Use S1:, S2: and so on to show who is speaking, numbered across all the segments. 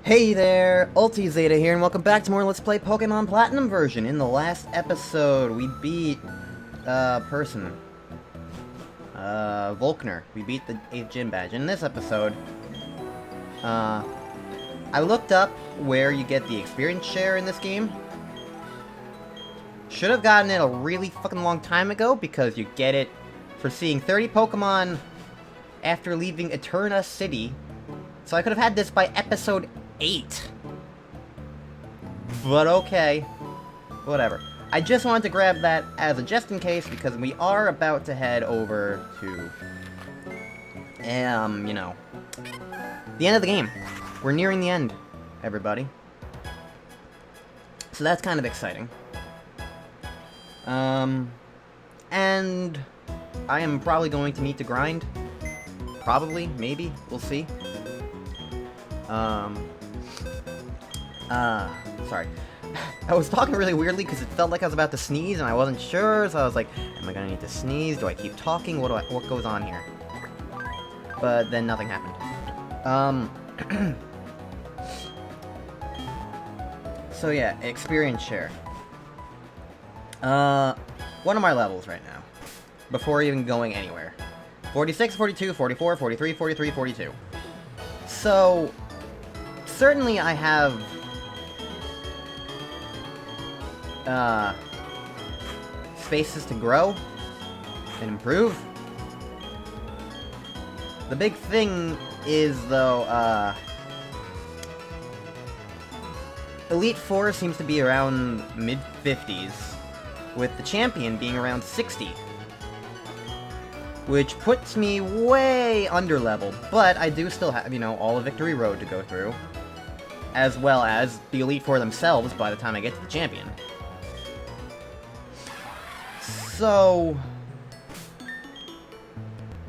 S1: Hey there, Ultizeta here, and welcome back to more Let's Play Pokemon Platinum version. In the last episode, we beat, Volkner. We beat the 8th gym badge. In this episode, I looked up where you get the experience share in this game. Should have gotten it a really fucking long time ago, because you get it for seeing 30 Pokemon after leaving Eterna City. So I could have had this by episode 8. But okay. Whatever. I just wanted to grab that as a just in case, because we are about to head over to, you know, the end of the game. We're nearing the end, everybody. So that's kind of exciting. And I am probably going to need to grind. Probably, maybe, we'll see. Sorry. I was talking really weirdly because it felt like I was about to sneeze and I wasn't sure, so I was like, am I gonna need to sneeze? Do I keep talking? What goes on here? But then nothing happened. So yeah, experience share. What are my levels right now? Before even going anywhere. 46, 42, 44, 43, 43, 42. So, certainly I have spaces to grow and improve. The big thing is, though, Elite Four seems to be around mid-50s, with the champion being around 60. Which puts me way under-leveled, but I do still have, you know, all of Victory Road to go through. As well as the Elite Four themselves by the time I get to the champion. So,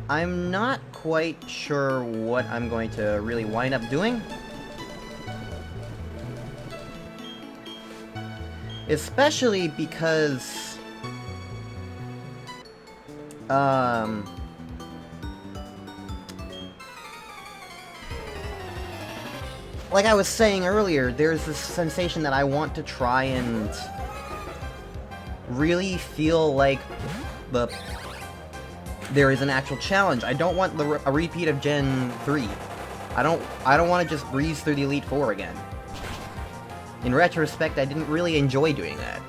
S1: I'm not quite sure what I'm going to really wind up doing. Especially because, like I was saying earlier, there's this sensation that I want to try and really feel like there is an actual challenge. I don't want a repeat of Gen 3. I don't want to just breeze through the Elite Four again. In retrospect, I didn't really enjoy doing that.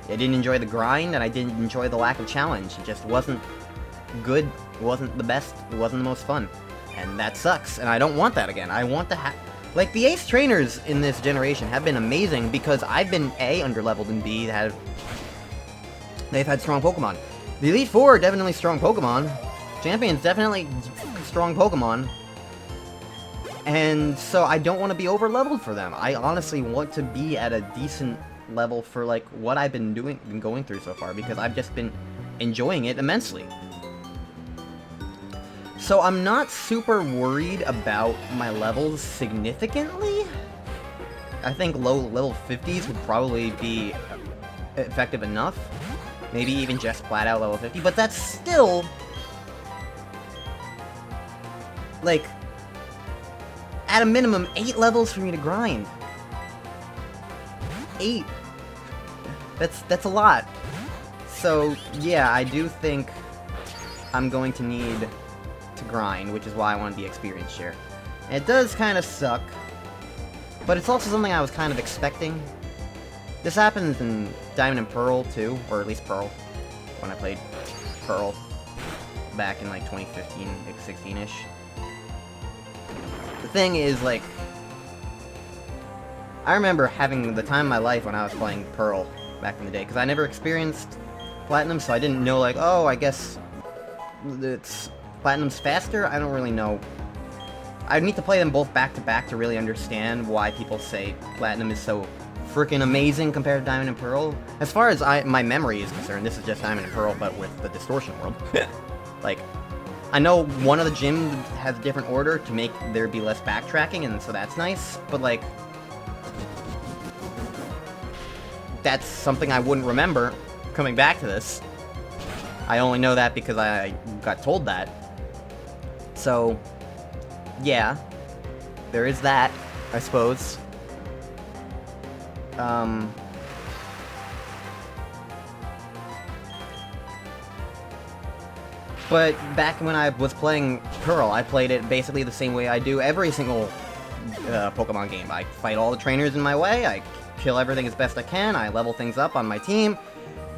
S1: I didn't enjoy the grind, and I didn't enjoy the lack of challenge. It just wasn't good, it wasn't the best, it wasn't the most fun. And that sucks, and I don't want that again. I want to have... Like, the Ace trainers in this generation have been amazing because I've been A, underleveled, and B, they've had strong Pokemon. The Elite Four are definitely strong Pokemon. Champion's definitely strong Pokemon. And so I don't want to be over-leveled for them. I honestly want to be at a decent level for, like, what I've been going through so far, because I've just been enjoying it immensely. So I'm not super worried about my levels significantly. I think low level 50s would probably be effective enough. Maybe even just flat out level 50, but that's still, like, at a minimum 8 levels for me to grind. 8. That's a lot. So yeah, I do think I'm going to need to grind, which is why I wanted the experience share. And it does kind of suck, but it's also something I was kind of expecting. This happens in Diamond and Pearl too, or at least Pearl, when I played Pearl back in like 2015, like 16-ish. The thing is, like, I remember having the time of my life when I was playing Pearl back in the day, because I never experienced Platinum, so I didn't know, like, oh, I guess Platinum's faster? I don't really know. I need to play them both back-to-back to really understand why people say Platinum is so freaking amazing compared to Diamond and Pearl. As far as my memory is concerned, this is just Diamond and Pearl, but with the Distortion world. Like, I know one of the gyms has a different order to make there be less backtracking, and so that's nice, but, like, that's something I wouldn't remember coming back to this. I only know that because I got told that. So, yeah. there is that, I suppose. But back when I was playing Pearl, I played it basically the same way I do every single Pokemon game. I fight all the trainers in my way, I kill everything as best I can, I level things up on my team,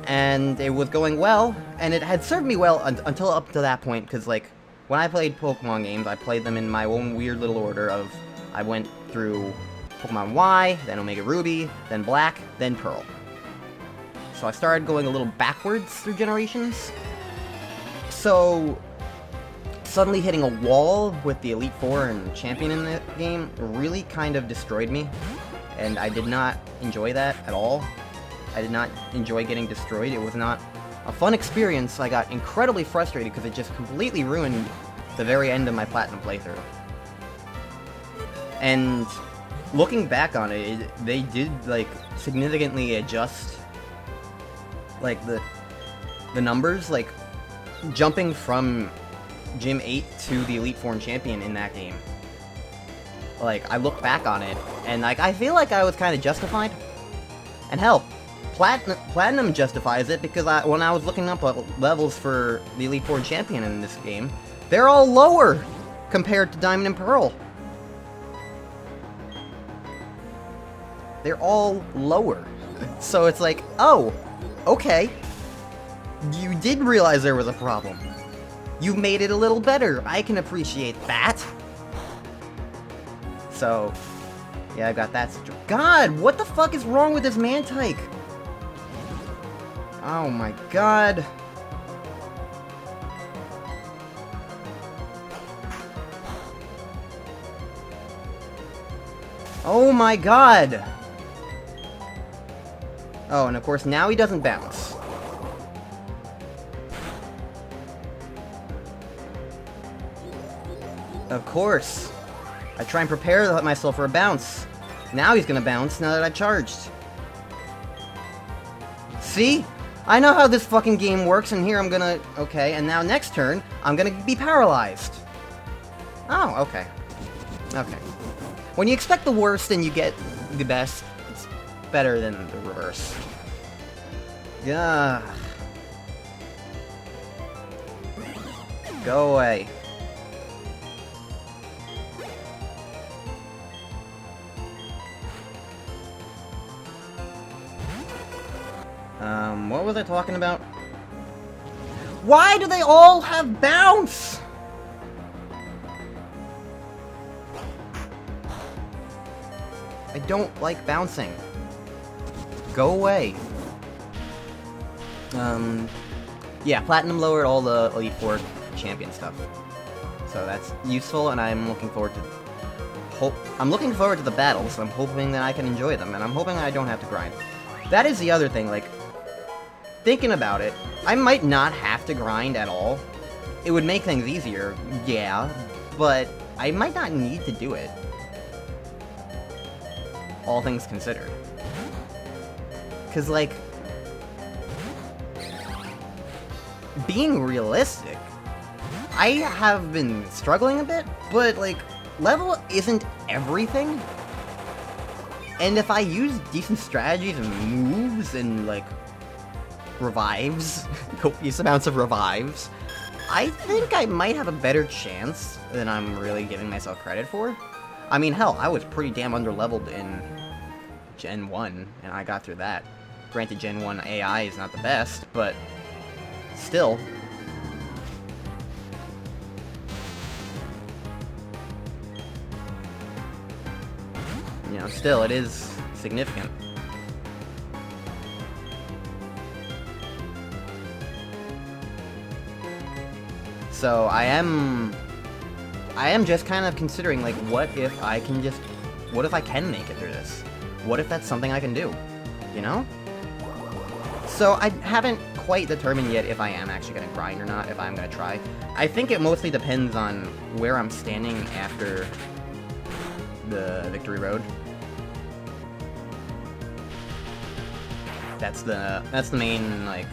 S1: and it was going well, and it had served me well until up to that point, because, like, when I played Pokemon games, I played them in my own weird little order of, I went through Pokemon Y, then Omega Ruby, then Black, then Pearl. So I started going a little backwards through generations. So, suddenly hitting a wall with the Elite Four and Champion in the game really kind of destroyed me, and I did not enjoy that at all. I did not enjoy getting destroyed. It was not a fun experience. I got incredibly frustrated because it just completely ruined the very end of my Platinum playthrough. And looking back on it, they did, like, significantly adjust, like, the numbers, like, jumping from Gym 8 to the Elite Four and Champion in that game. Like, I look back on it, and, like, I feel like I was kind of justified. And hell, Platinum justifies it, because when I was looking up levels for the Elite Four and Champion in this game, they're all lower compared to Diamond and Pearl. They're all lower. So it's like, oh, okay. You did realize there was a problem. You made it a little better. I can appreciate that. So, yeah, I got that. God, what the fuck is wrong with this Mantike? Oh my god. Oh my god. Oh, and of course now he doesn't bounce. Of course. I try and prepare myself for a bounce. Now he's gonna bounce now that I've charged. See? I know how this fucking game works, and here I'm gonna... Okay, and now next turn, I'm gonna be paralyzed. Oh, okay. Okay. When you expect the worst and you get the best, it's better than the reverse. Yeah. Go away. What was I talking about? Why do they all have bounce? I don't like bouncing. Go away. Yeah, Platinum lowered all the Elite Four Champion stuff. So that's useful, and I'm looking forward to... I'm looking forward to the battles, I'm hoping that I can enjoy them, and I'm hoping that I don't have to grind. That is the other thing, like... Thinking about it, I might not have to grind at all. It would make things easier, yeah, but I might not need to do it. All things considered. 'Cause, like... Being realistic, I have been struggling a bit, but, like, level isn't everything. And if I use decent strategies and moves and, like, revives, copious amounts of revives, I think I might have a better chance than I'm really giving myself credit for. I mean, hell, I was pretty damn underleveled in Gen 1, and I got through that. Granted, Gen 1 AI is not the best, but still. You know, still, it is significant. So I am just kind of considering, like, what if I can make it through this? What if that's something I can do? You know? So I haven't quite determined yet if I am actually going to grind or not, if I'm going to try. I think it mostly depends on where I'm standing after the Victory Road. That's the main, like,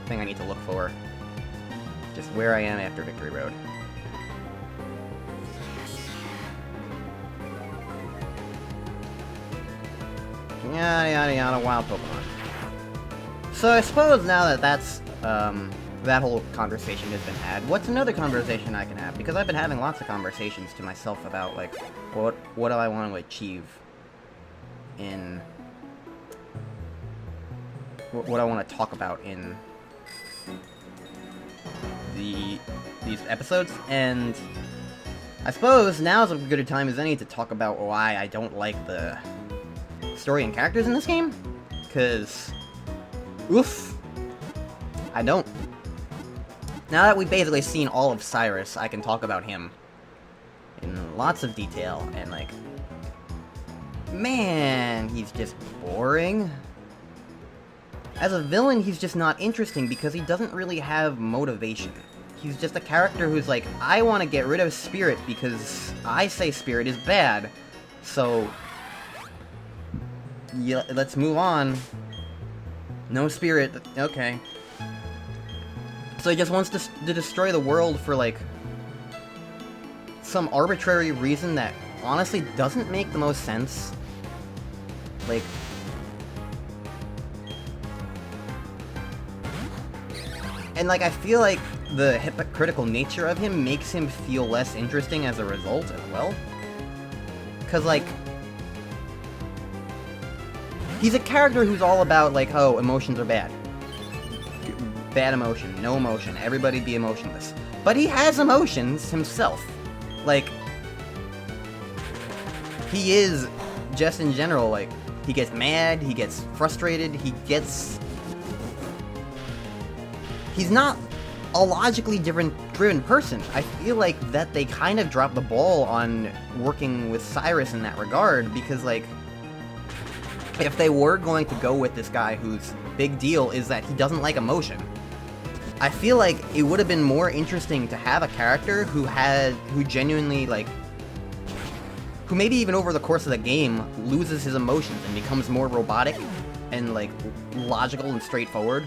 S1: thing I need to look for. Just where I am after Victory Road. Yada yada yada, wild Pokemon. So I suppose now that that's, that whole conversation has been had, what's another conversation I can have? Because I've been having lots of conversations to myself about, like, what do I want to achieve in... what I want to talk about in these episodes, and I suppose now's as good a time as any to talk about why I don't like the story and characters in this game, because, oof, I don't. Now that we've basically seen all of Cyrus, I can talk about him in lots of detail, and like, man, he's just boring. As a villain, he's just not interesting because he doesn't really have motivation. He's just a character who's like, I want to get rid of Spirit because I say Spirit is bad. So, yeah, let's move on. No Spirit, okay. So he just wants to destroy the world for, like, some arbitrary reason that honestly doesn't make the most sense. Like... And, like, I feel like the hypocritical nature of him makes him feel less interesting as a result as well. Because, like... he's a character who's all about, like, oh, emotions are bad. Bad emotion, no emotion, everybody be emotionless. But he has emotions himself. Like, he is, just in general, like, he gets mad, he gets frustrated, he's not a logically driven person. I feel like that they kind of dropped the ball on working with Cyrus in that regard, because, like, if they were going to go with this guy whose big deal is that he doesn't like emotion, I feel like it would have been more interesting to have a character who genuinely, like, who maybe even over the course of the game loses his emotions and becomes more robotic and, like, logical and straightforward.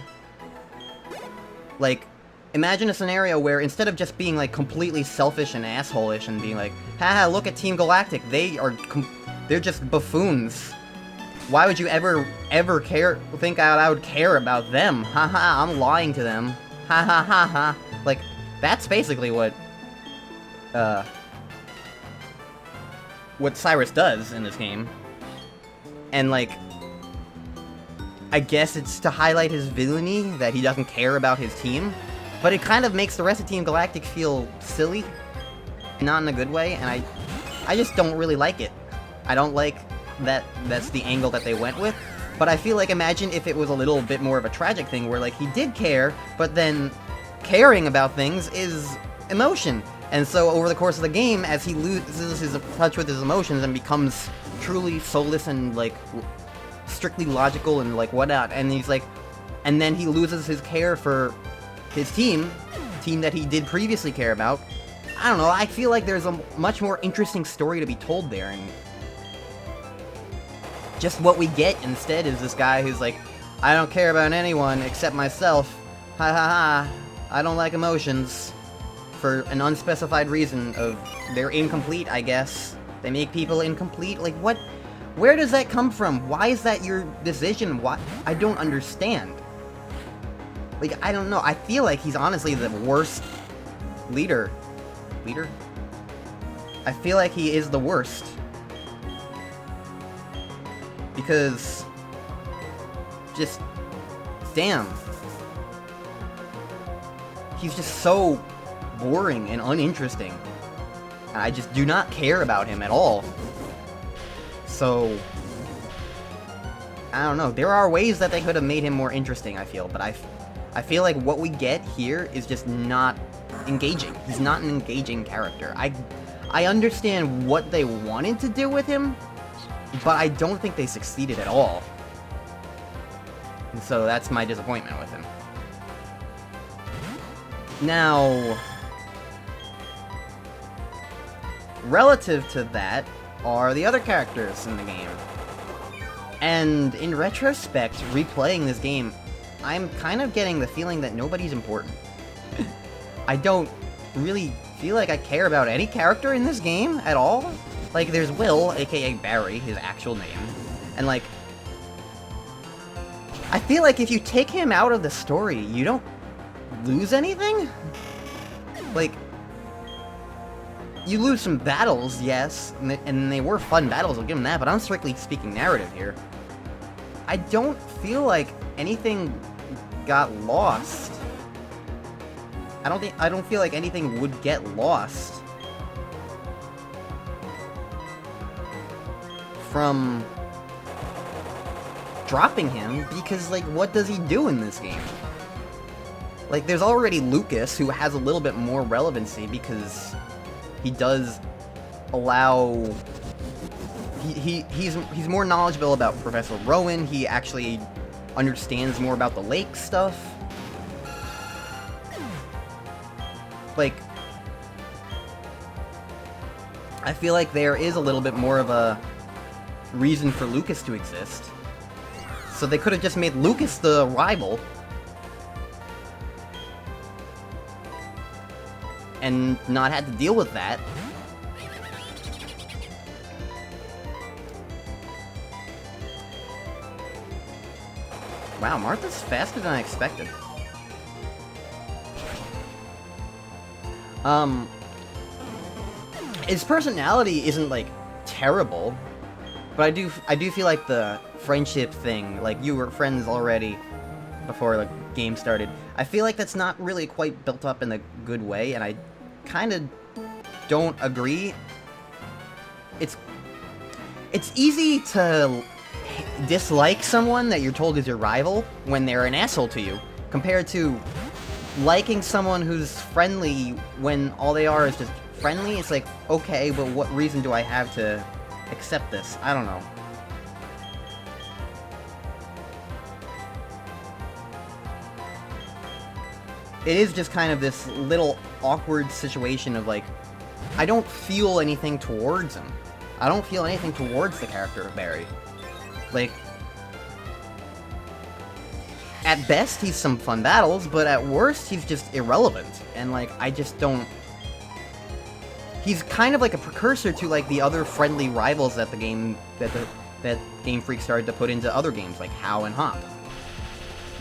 S1: Like, imagine a scenario where instead of just being, like, completely selfish and asshole-ish and being like, haha, look at Team Galactic, they're just buffoons. Why would you ever think I would care about them? Haha, I'm lying to them. Ha ha ha ha. Like, that's basically what Cyrus does in this game. And, like, I guess it's to highlight his villainy, that he doesn't care about his team, but it kind of makes the rest of Team Galactic feel silly, not in a good way, and I just don't really like it. I don't like that's the angle that they went with. But I feel like, imagine if it was a little bit more of a tragic thing where, like, he did care, but then caring about things is emotion. And so over the course of the game, as he loses his touch with his emotions and becomes truly soulless and, like, strictly logical and, like, whatnot, and he's like, and then he loses his care for his team that he did previously care about. I don't know, I feel like there's a much more interesting story to be told there, and just what we get instead is this guy who's like, I don't care about anyone except myself. Ha ha ha. I don't like emotions. For an unspecified reason of they're incomplete, I guess. They make people incomplete. Like, what? Where does that come from? Why is that your decision? Why? I don't understand. Like, I don't know. I feel like he's honestly the worst leader. Leader? I feel like he is the worst. Because, just, damn. He's just so boring and uninteresting. And I just do not care about him at all. So, I don't know. There are ways that they could have made him more interesting, I feel. But I feel like what we get here is just not engaging. He's not an engaging character. I understand what they wanted to do with him, but I don't think they succeeded at all. And so that's my disappointment with him. Now, relative to that are the other characters in the game. And in retrospect, replaying this game, I'm kind of getting the feeling that nobody's important. I don't really feel like I care about any character in this game at all. Like, there's Will, aka Barry, his actual name, and, like, I feel like if you take him out of the story, you don't lose anything? Like, you lose some battles, yes, and they were fun battles, I'll give him that, but I'm strictly speaking narrative here. I don't feel like anything got lost. I don't feel like anything would get lost from dropping him, because, like, what does he do in this game? Like, there's already Lucas, who has a little bit more relevancy, because he does allow... He's more knowledgeable about Professor Rowan, he actually understands more about the lake stuff. Like, I feel like there is a little bit more of a reason for Lucas to exist. So they could have just made Lucas the rival. And not had to deal with that. Wow, Martha's faster than I expected. His personality isn't, like, terrible, but I do feel like the friendship thing, like, you were friends already before the game started, I feel like that's not really quite built up in a good way, and I kind of don't agree. It's easy to dislike someone that you're told is your rival when they're an asshole to you, compared to liking someone who's friendly when all they are is just friendly. It's like, okay, but what reason do I have to accept this? I don't know. It is just kind of this little awkward situation of, like, I don't feel anything towards him. I don't feel anything towards the character of Barry. Like, at best, he's some fun battles, but at worst, he's just irrelevant. And, like, I just don't... He's kind of like a precursor to, like, the other friendly rivals that the game... that Game Freak started to put into other games, like How and Hop.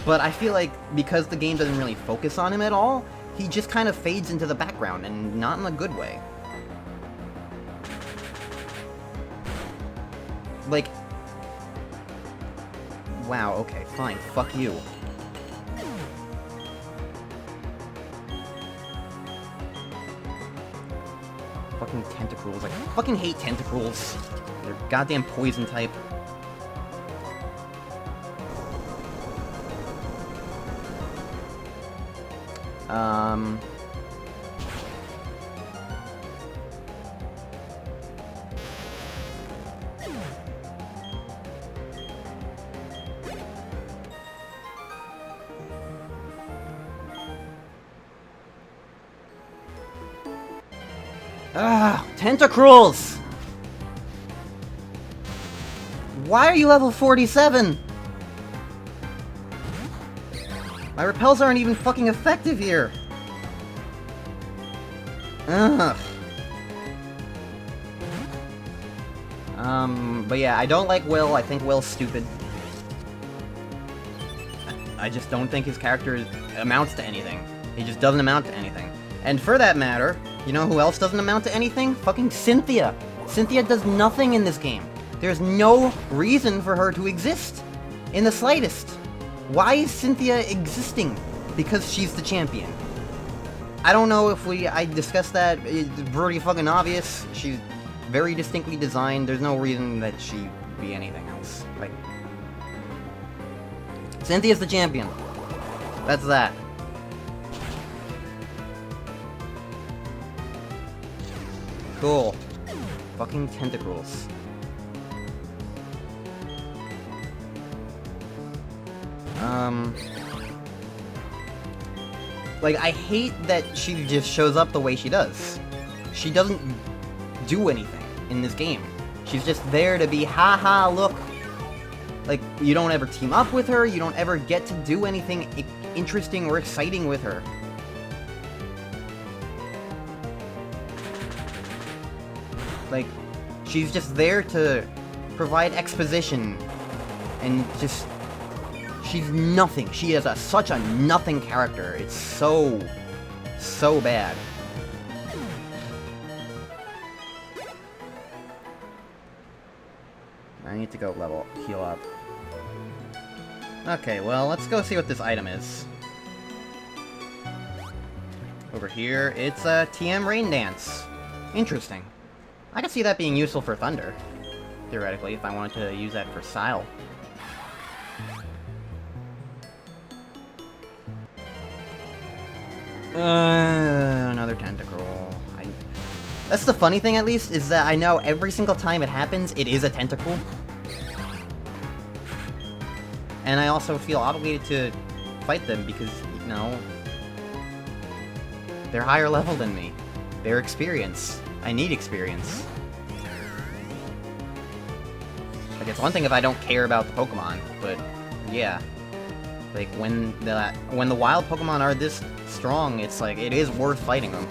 S1: But I feel like, because the game doesn't really focus on him at all, he just kind of fades into the background, and not in a good way. Like... Wow, okay, fine, fuck you. Fucking tentacruels. I fucking hate tentacruels. They're goddamn poison type. Tentacruels! Why are you level 47? My repels aren't even fucking effective here. Ugh. But yeah, I don't like Will. I think Will's stupid. I just don't think his character amounts to anything. He just doesn't amount to anything. And for that matter, you know who else doesn't amount to anything? Fucking Cynthia. Cynthia does nothing in this game. There's no reason for her to exist. In the slightest. Why is Cynthia existing? Because she's the champion. I don't know if I discussed that. It's pretty fucking obvious. She's very distinctly designed. There's no reason that she be anything else. Like, Cynthia's the champion. That's that. Cool. Fucking tentacles. Like, I hate that she just shows up the way she does. She doesn't do anything in this game. She's just there to be, haha, look. Like, you don't ever team up with her, you don't ever get to do anything interesting or exciting with her. Like, she's just there to provide exposition and just She's nothing. She is such a nothing character. It's so bad. I need to go heal up. Okay, well, let's go see what this item is. Over here, it's a TM Rain Dance. Interesting. I could see that being useful for Thunder, theoretically, if I wanted to use that for Sile. Another tentacle. That's the funny thing, at least, is that I know every single time it happens, it is a tentacle. And I also feel obligated to fight them because, you know, they're higher level than me. They're experience. I need experience. Like, it's one thing if I don't care about the Pokemon, but yeah. Like, when the wild Pokemon are this strong, it's like, it is worth fighting them.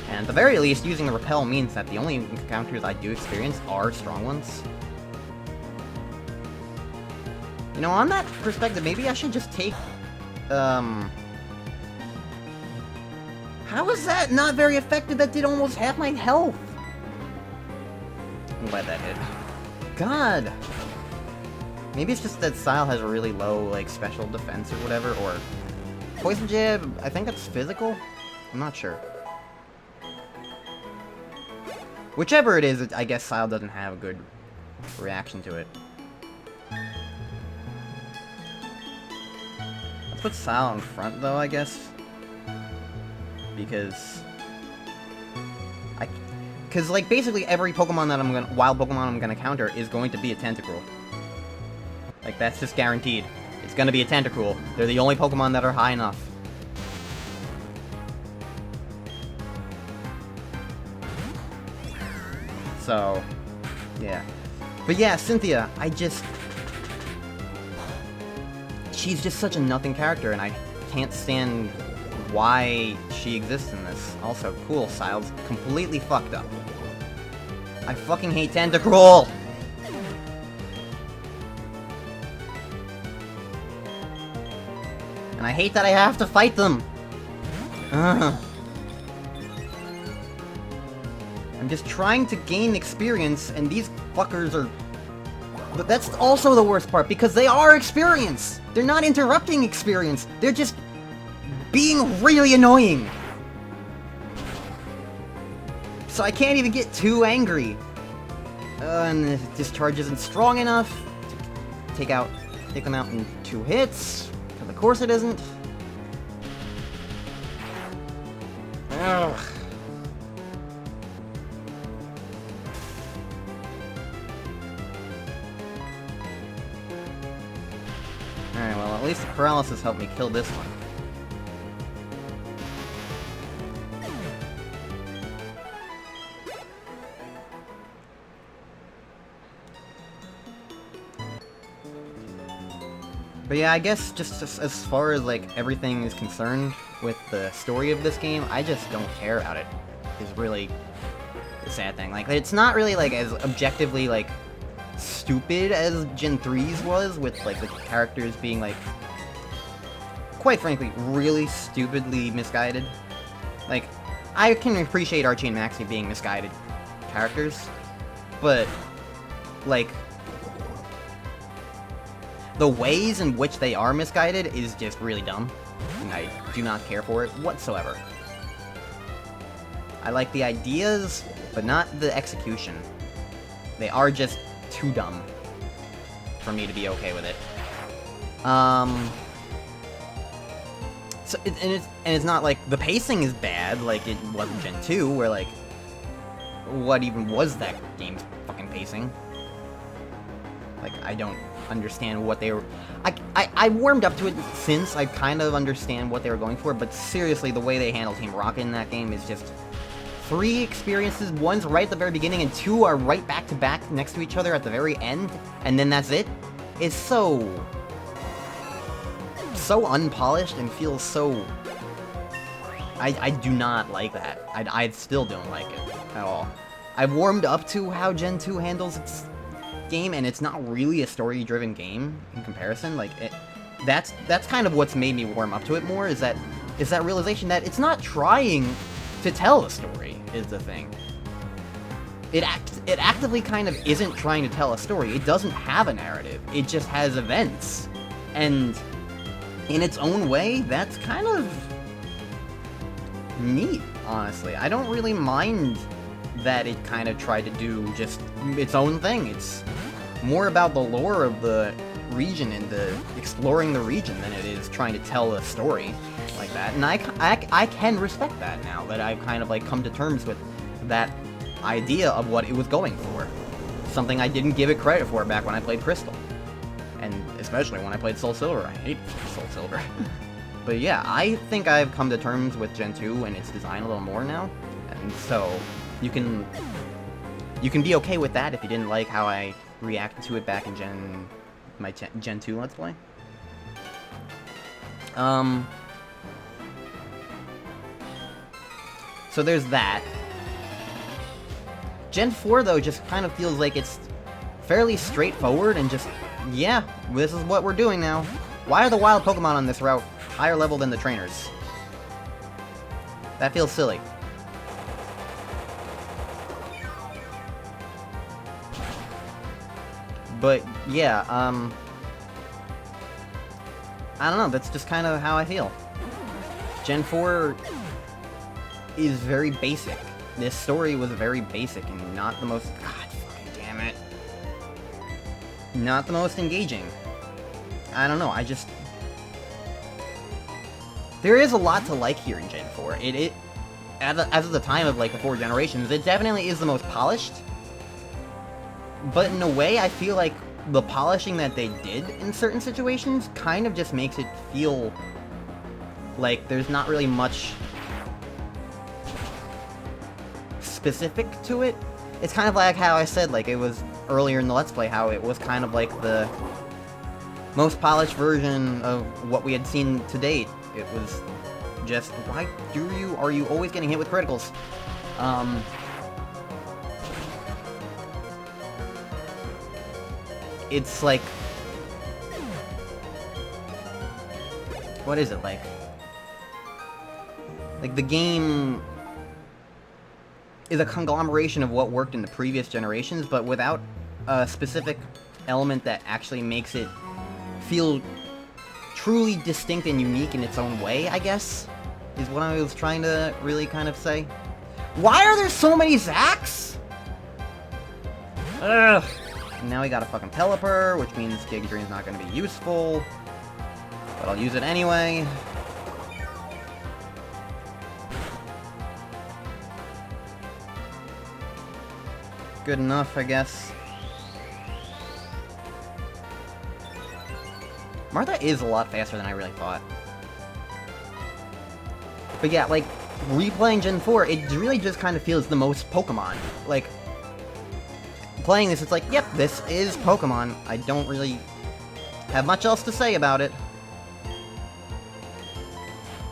S1: And at the very least, using the Repel means that the only encounters I do experience are strong ones. You know, on that perspective, maybe I should just take, how is that not very effective? That did almost half my health! I'm glad that hit. God! Maybe it's just that Sile has a really low, like, special defense or whatever, or... Poison Jab, I think that's physical? I'm not sure. Whichever it is, I guess Sile doesn't have a good reaction to it. Let's put Sile in front, though, I guess. Because... Because, like, basically every Pokemon that wild Pokemon I'm gonna counter is going to be a Tentacruel. Like, that's just guaranteed. It's gonna be a Tentacruel. They're the only Pokemon that are high enough. So, yeah. But yeah, Cynthia, she's just such a nothing character, and I can't stand why she exists in this. Also, cool, Sile's completely fucked up. I fucking hate Tentacruel! And I hate that I have to fight them! Ugh. I'm just trying to gain experience, and these fuckers are... But that's also the worst part, because they are experience! They're not interrupting experience, they're just... being really annoying! So I can't even get too angry. And the discharge isn't strong enough to take them out in 2 hits. Because of course it isn't. Ugh. Alright, well, at least the paralysis helped me kill this one. But yeah, I guess just as far as, like, everything is concerned with the story of this game, I just don't care about it, is really the sad thing. Like, it's not really, like, as objectively, like, stupid as Gen 3's was, with, like, the characters being, like, quite frankly, really stupidly misguided. Like, I can appreciate Archie and Maxie being misguided characters, but, like... the ways in which they are misguided is just really dumb, and I do not care for it whatsoever. I like the ideas, but not the execution. They are just too dumb for me to be okay with it. So it's not like the pacing is bad, like it was in Gen 2, where like, what even was that game's fucking pacing? Like, I don't understand what they were... I warmed up to it since I kind of understand what they were going for, but seriously, the way they handle Team Rocket in that game is just... 3 experiences, one's right at the very beginning, and 2 are right back to back next to each other at the very end, and then that's it? It's so unpolished and feels so... I do not like that. I still don't like it at all. I've warmed up to how Gen 2 handles game, and it's not really a story-driven game in comparison. Like, that's kind of what's made me warm up to it more, is that realization that it's not trying to tell a story, is the thing. It actively kind of isn't trying to tell a story. It doesn't have a narrative. It just has events. And in its own way, that's kind of neat, honestly. I don't really mind that it kind of tried to do just its own thing. It's more about the lore of the region and the exploring the region than it is trying to tell a story like that. And I can respect that now that I've kind of like come to terms with that idea of what it was going for. Something I didn't give it credit for back when I played Crystal. And especially when I played Soul Silver. I hate Soul Silver. But yeah, I think I've come to terms with Gen 2 and its design a little more now. And so, you can be okay with that if you didn't like how I reacted to it back in my Gen 2 Let's Play. So there's that. Gen 4, though, just kind of feels like it's fairly straightforward and just, yeah, this is what we're doing now. Why are the wild Pokemon on this route higher level than the trainers? That feels silly. But, yeah, I don't know, that's just kind of how I feel. Gen 4 is very basic. This story was very basic and not the most... God fucking damn it. Not the most engaging. I don't know, I just... There is a lot to like here in Gen 4. As of the time of, like, the 4 generations, it definitely is the most polished. But in a way, I feel like the polishing that they did in certain situations kind of just makes it feel like there's not really much specific to it. It's kind of like how I said, like, it was earlier in the Let's Play, how it was kind of like the most polished version of what we had seen to date. It was just, why are you always getting hit with criticals? It's like, what is it like? Like, the game is a conglomeration of what worked in the previous generations, but without a specific element that actually makes it feel truly distinct and unique in its own way, I guess, is what I was trying to really kind of say. Why are there so many Zacks? Ugh. And now we got a fucking Pelipper, which means Giga Drain's not going to be useful. But I'll use it anyway. Good enough, I guess. Martha is a lot faster than I really thought. But yeah, like, replaying Gen 4, it really just kind of feels the most Pokemon. Like, playing this, it's like, yep, this is Pokemon. I don't really have much else to say about it.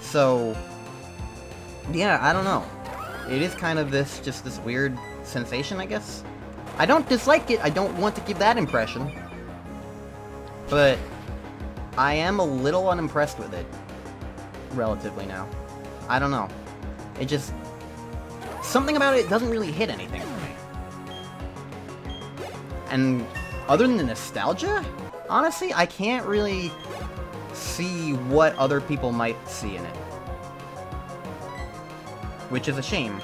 S1: So, yeah, I don't know. It is kind of just this weird sensation, I guess. I don't dislike it, I don't want to give that impression. But I am a little unimpressed with it, relatively now. I don't know. It just... something about it doesn't really hit anything for me. And other than the nostalgia, honestly, I can't really see what other people might see in it. Which is a shame.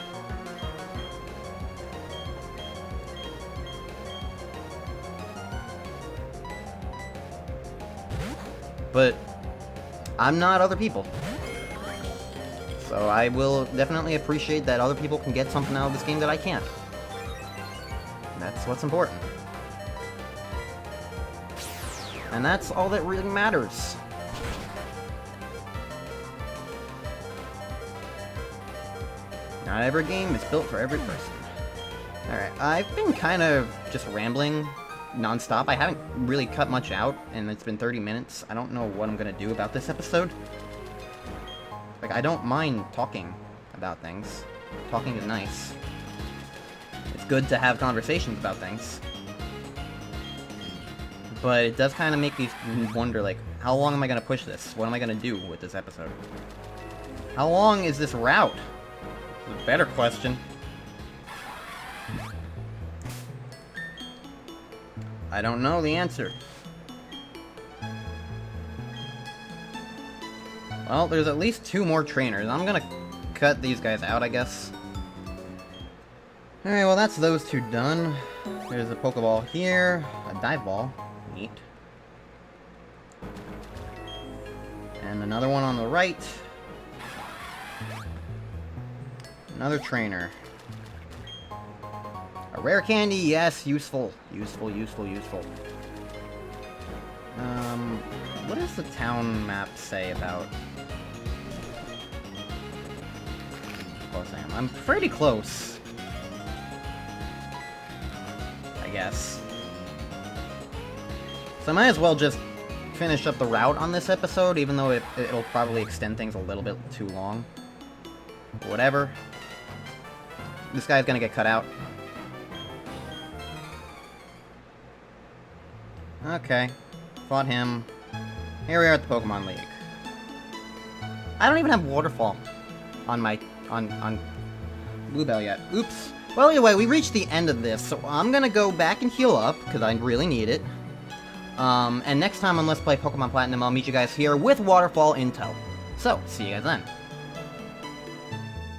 S1: But I'm not other people. So I will definitely appreciate that other people can get something out of this game that I can't. And that's what's important. And that's all that really matters. Not every game is built for every person. Alright, I've been kind of just rambling non-stop. I haven't really cut much out, and it's been 30 minutes. I don't know what I'm gonna do about this episode. Like, I don't mind talking about things. Talking is nice. It's good to have conversations about things. But it does kind of make me wonder, like, how long am I going to push this? What am I going to do with this episode? How long is this route? It's a better question. I don't know the answer. Well, there's at least 2 more trainers. I'm gonna cut these guys out, I guess. Alright, well that's those 2 done. There's a Pokeball here. A Dive Ball. Neat. And another one on the right. Another trainer. A rare candy, yes, useful. Useful, useful, useful. What does the town map say about... How close I am? I'm pretty close. I guess. So I might as well just finish up the route on this episode, even though it'll probably extend things a little bit too long. Whatever. This guy's gonna get cut out. Okay. Fought him. Here we are at the Pokemon League. I don't even have Waterfall on my... on Bluebell yet. Oops. Well, anyway, we reached the end of this, so I'm gonna go back and heal up, because I really need it. And next time on Let's Play Pokemon Platinum, I'll meet you guys here with Waterfall in tow. So, see you guys then.